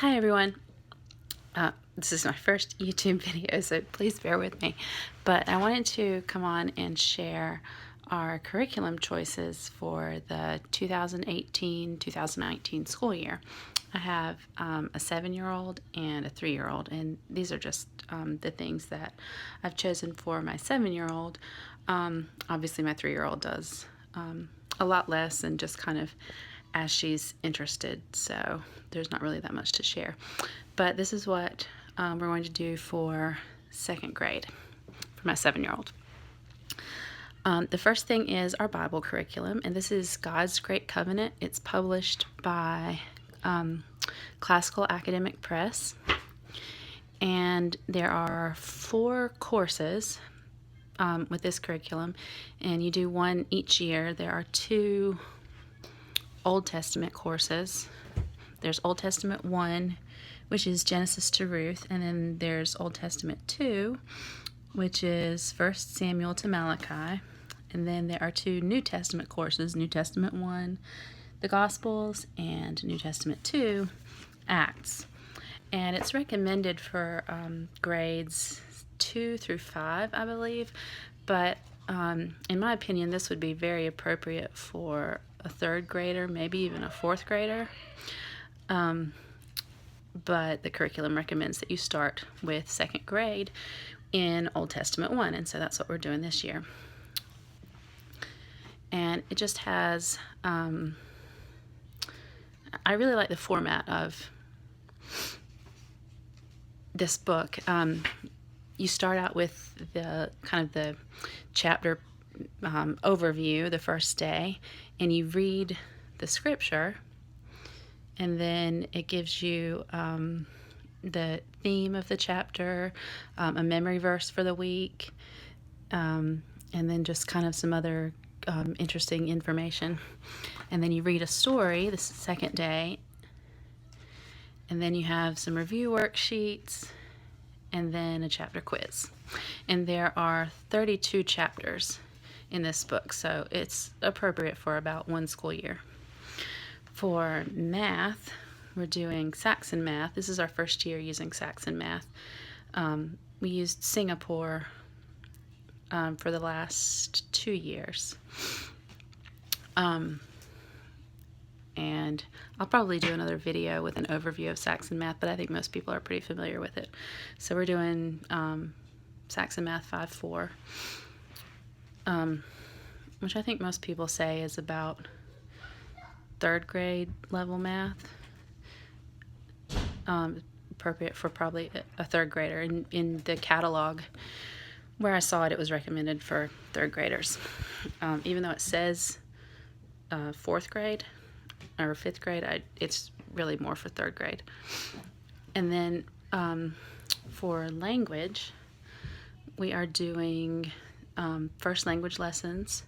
Hi everyone. This is my first YouTube video, so please bear with me. But I wanted to come on and share our curriculum choices for the 2018-2019 school year. I have a 7-year-old and a 3-year-old, and these are just the things that I've chosen for my 7-year-old. Obviously my 3-year-old does a lot less and just kind of as she's interested, so there's not really that much to share. But this is what we're going to do for 2nd grade for my 7-year-old. The first thing is our Bible curriculum, and this is God's Great Covenant. It's published by Classical Academic Press, and there are 4 courses with this curriculum, and you do one each year. There are 2 Old Testament courses. There's Old Testament 1, which is Genesis to Ruth, and then there's Old Testament 2, which is 1 Samuel to Malachi, and then there are 2 New Testament courses, New Testament 1, the Gospels, and New Testament 2, Acts. And it's recommended for grades 2 through 5, I believe, but in my opinion, this would be very appropriate for a 3rd grader, maybe even a 4th grader. But the curriculum recommends that you start with 2nd grade in Old Testament 1, and so that's what we're doing this year. And it just has, I really like the format of this book. You start out with the kind of the chapter overview the first day, and you read the scripture, and then it gives you the theme of the chapter, a memory verse for the week, and then just kind of some other interesting information. And then you read a story the second day, and then you have some review worksheets, and then a chapter quiz. And there are 32 chapters in this book, so it's appropriate for about 1 school year. For math, we're doing Saxon Math. This is our first year using Saxon Math. We used Singapore for the last 2 years. And I'll probably do another video with an overview of Saxon Math, but I think most people are pretty familiar with it. So we're doing Saxon Math 5-4, which I think most people say is about 3rd grade level math, appropriate for probably a 3rd grader. In the catalog where I saw it, it was recommended for 3rd graders, even though it says 4th grade or 5th grade. It's really more for 3rd grade. And then for language, we are doing first language lessons,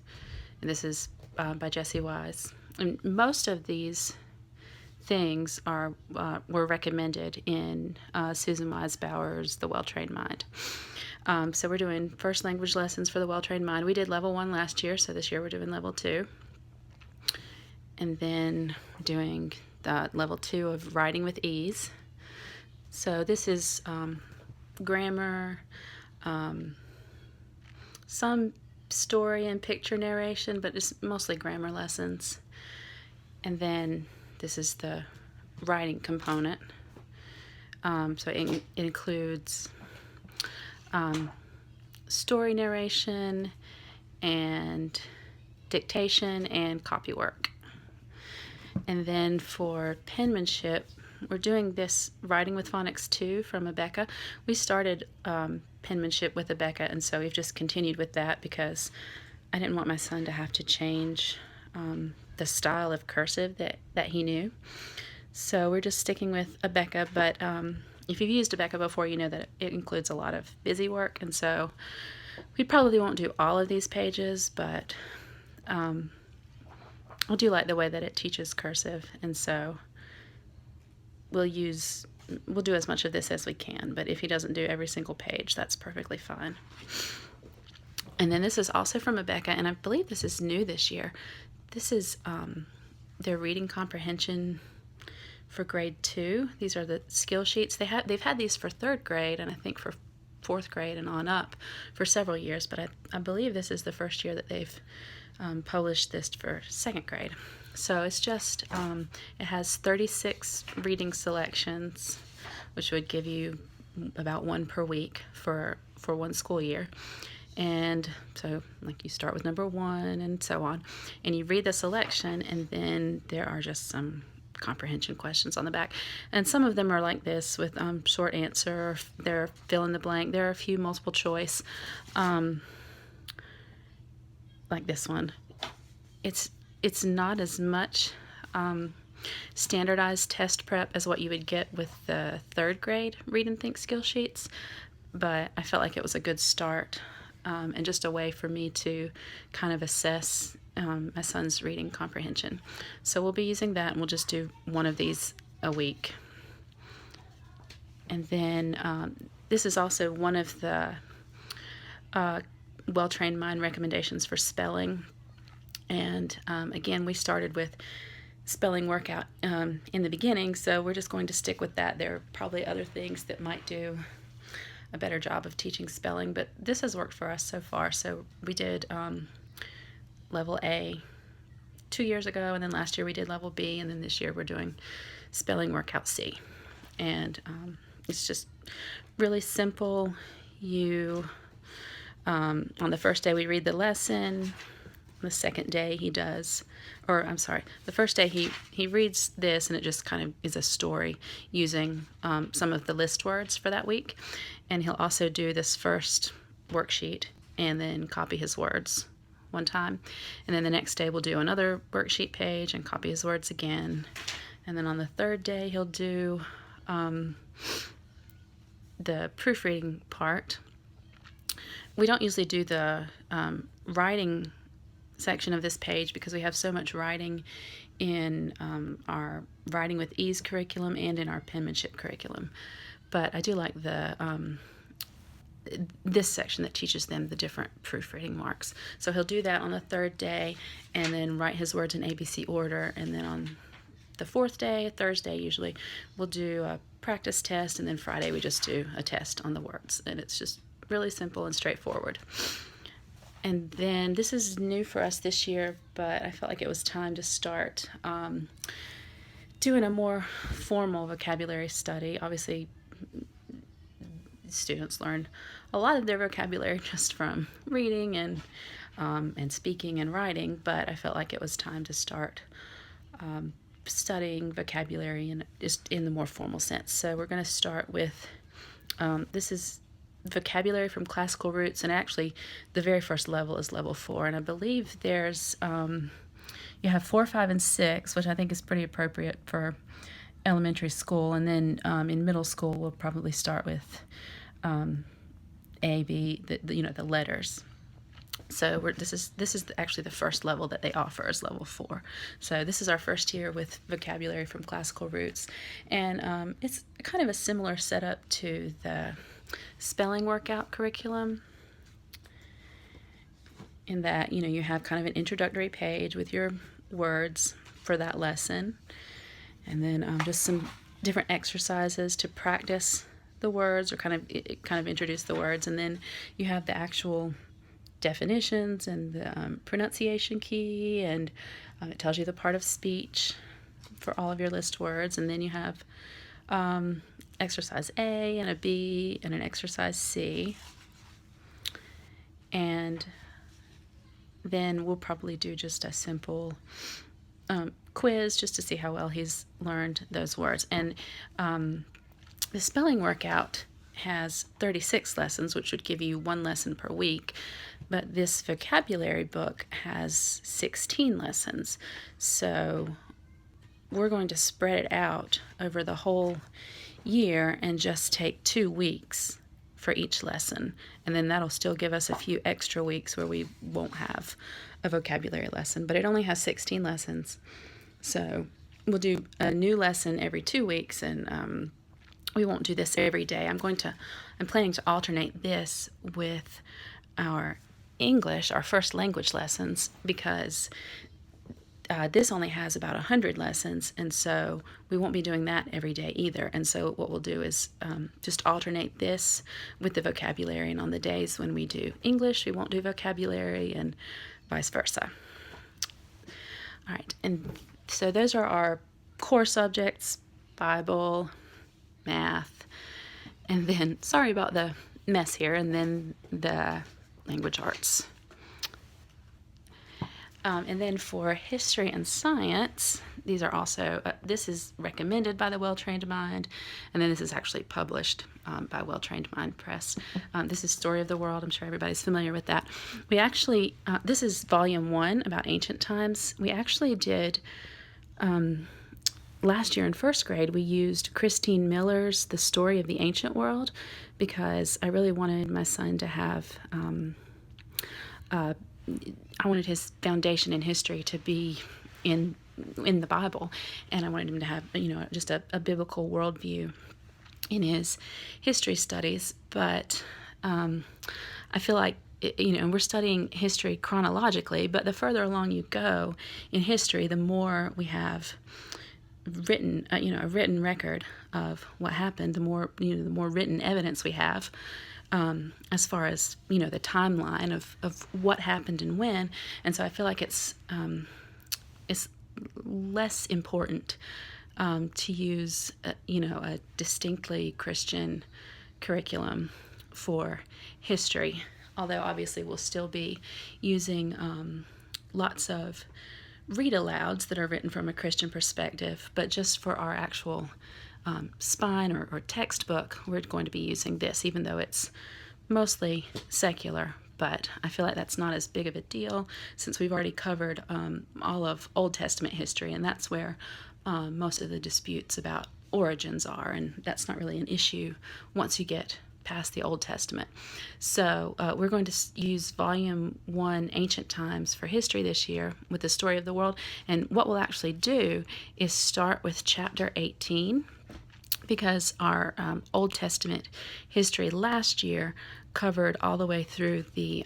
and this is by Jessie Wise. And most of these things were recommended in Susan Wise Bauer's The Well-Trained Mind. So we're doing first language lessons for the Well-Trained Mind. We did level 1 last year, so this year we're doing level 2. And then doing the level 2 of Writing with Ease. So this is grammar, some story and picture narration, but it's mostly grammar lessons. And then this is the writing component. So it includes story narration and dictation and copywork. And then for penmanship, we're doing this Writing with Phonics 2 from Abeka. We started penmanship with Abeka, and so we've just continued with that because I didn't want my son to have to change the style of cursive that he knew. So we're just sticking with Abeka, but if you've used Abeka before, you know that it includes a lot of busy work, and so we probably won't do all of these pages, but I do like the way that it teaches cursive, and so we'll do as much of this as we can, but if he doesn't do every single page, that's perfectly fine. And then this is also from Abeka, and I believe this is new this year. This is their reading comprehension for grade 2. These are the skill sheets. They've had these for 3rd grade and I think for 4th grade and on up for several years, but I believe this is the first year that they've published this for 2nd grade. So it's just, it has 36 reading selections, which would give you about one per week for one school year. And so, like, you start with number 1 and so on, and you read the selection, and then there are just some comprehension questions on the back. And some of them are like this with short answer, they're fill in the blank. There are a few multiple choice, like this one. It's not as much standardized test prep as what you would get with the 3rd grade Read and Think skill sheets, but I felt like it was a good start and just a way for me to kind of assess my son's reading comprehension. So we'll be using that, and we'll just do one of these a week. And then this is also one of the Well-Trained Mind recommendations for spelling. And again, we started with spelling workout in the beginning, so we're just going to stick with that. There are probably other things that might do a better job of teaching spelling, but this has worked for us so far. So we did level A 2 years ago, and then last year we did level B, and then this year we're doing spelling workout C. And it's just really simple. You on the first day we read the lesson. The second day he does, or I'm sorry, the first day he reads this, and it just kind of is a story using some of the list words for that week. And he'll also do this first worksheet and then copy his words one time. And then the next day we'll do another worksheet page and copy his words again. And then on the 3rd day he'll do the proofreading part. We don't usually do the writing section of this page because we have so much writing in our Writing with Ease curriculum and in our penmanship curriculum. But I do like the this section that teaches them the different proofreading marks. So he'll do that on the 3rd day and then write his words in ABC order. And then on the 4th day, Thursday usually, we'll do a practice test, and then Friday we just do a test on the words. And it's just really simple and straightforward. And then this is new for us this year, but I felt like it was time to start doing a more formal vocabulary study. Obviously, students learn a lot of their vocabulary just from reading and speaking and writing, but I felt like it was time to start studying vocabulary in just in the more formal sense. So we're going to start with this is vocabulary from classical roots, and actually the very first level is level 4, and I believe there's you have 4, 5, and 6, which I think is pretty appropriate for elementary school. And then in middle school we'll probably start with A, B, the letters. So this is actually the first level that they offer is level 4. So this is our first year with vocabulary from classical roots, and it's kind of a similar setup to the spelling workout curriculum in that you have kind of an introductory page with your words for that lesson, and then just some different exercises to practice the words or kind of introduce the words, and then you have the actual definitions and the pronunciation key, and it tells you the part of speech for all of your list words, and then you have exercise A and a B and an exercise C, and then we'll probably do just a simple quiz just to see how well he's learned those words. And the spelling workout has 36 lessons, which would give you 1 lesson per week, but this vocabulary book has 16 lessons. So we're going to spread it out over the whole year and just take 2 weeks for each lesson, and then that'll still give us a few extra weeks where we won't have a vocabulary lesson, but it only has 16 lessons. So we'll do a new lesson every 2 weeks, and we won't do this every day. I'm planning to alternate this with our English, our first language lessons, because this only has about 100 lessons, and so we won't be doing that every day either. And so what we'll do is just alternate this with the vocabulary, and on the days when we do English, we won't do vocabulary, and vice versa. All right, and so those are our core subjects: Bible, math, and then, sorry about the mess here, and then the language arts. And then for history and science, these are also, this is recommended by the Well-Trained Mind, and then this is actually published by Well-Trained Mind Press. This is Story of the World. I'm sure everybody's familiar with that. We actually, this is volume 1 about ancient times. We actually did, last year in first grade, we used Christine Miller's The Story of the Ancient World, because I really wanted my son to have, I wanted his foundation in history to be in the Bible, and I wanted him to have, just a biblical worldview in his history studies. But I feel like, and we're studying history chronologically, but the further along you go in history, the more we have written, a written record of what happened, the more written evidence we have. As far as, the timeline of what happened and when. And so I feel like it's less important to use, a distinctly Christian curriculum for history, although obviously we'll still be using lots of read-alouds that are written from a Christian perspective, but just for our actual spine or textbook, we're going to be using this, even though it's mostly secular. But I feel like that's not as big of a deal, since we've already covered all of Old Testament history, and that's where most of the disputes about origins are, and that's not really an issue once you get past the Old Testament. So we're going to use Volume 1, Ancient Times for History this year with the Story of the World, and what we'll actually do is start with Chapter 18, because our Old Testament history last year covered all the way through the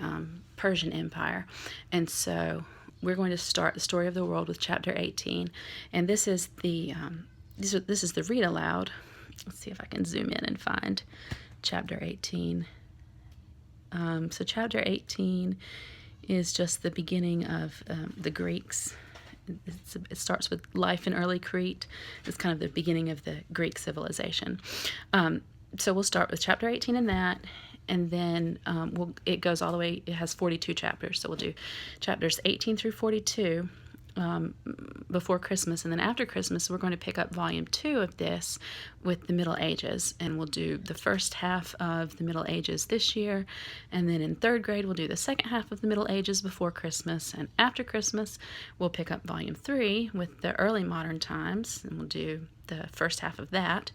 Persian Empire. And so we're going to start the Story of the World with Chapter 18. And this is the this is the read aloud. Let's see if I can zoom in and find Chapter 18. So Chapter 18 is just the beginning of the Greeks. It starts with life in early Crete. It's kind of the beginning of the Greek civilization. So we'll start with Chapter 18 in that, and then it goes all the way, it has 42 chapters, so we'll do chapters 18 through 42 before Christmas, and then after Christmas we're going to pick up Volume 2 of this with the Middle Ages, and we'll do the first half of the Middle Ages this year, and then in third grade we'll do the second half of the Middle Ages before Christmas, and after Christmas we'll pick up Volume 3 with the Early Modern Times, and we'll do the first half of that,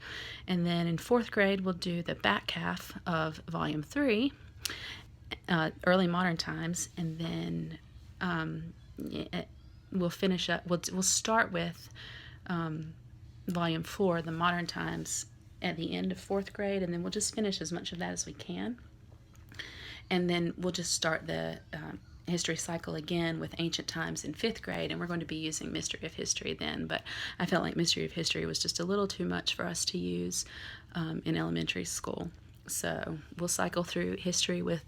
and then in fourth grade we'll do the back half of Volume 3, Early Modern Times, and then we'll finish up. We'll start with Volume 4, the Modern Times, at the end of fourth grade, and then we'll just finish as much of that as we can. And then we'll just start the history cycle again with Ancient Times in fifth grade, and we're going to be using Mystery of History then. But I felt like Mystery of History was just a little too much for us to use in elementary school. So we'll cycle through history with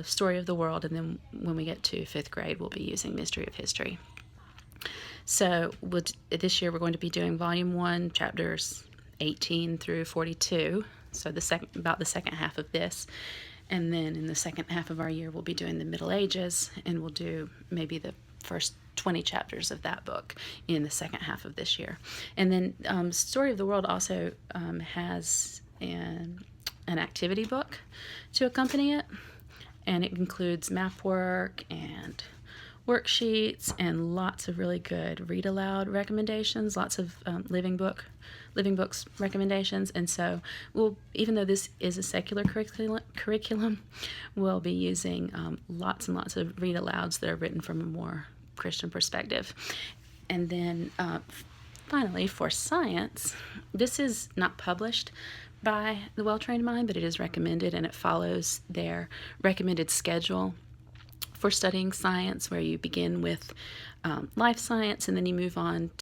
Story of the World, and then when we get to fifth grade we'll be using Mystery of History. So this year we're going to be doing Volume 1, chapters 18 through 42, so about the second half of this, and then in the second half of our year we'll be doing the Middle Ages, and we'll do maybe the first 20 chapters of that book in the second half of this year. And then Story of the World also has an activity book to accompany it, and it includes map work and worksheets and lots of really good read aloud recommendations, lots of living books recommendations. And so even though this is a secular curriculum, we'll be using lots and lots of read alouds that are written from a more Christian perspective. And then finally, for science, this is not published by the Well-Trained Mind, but it is recommended, and it follows their recommended schedule for studying science, where you begin with life science, and then you move on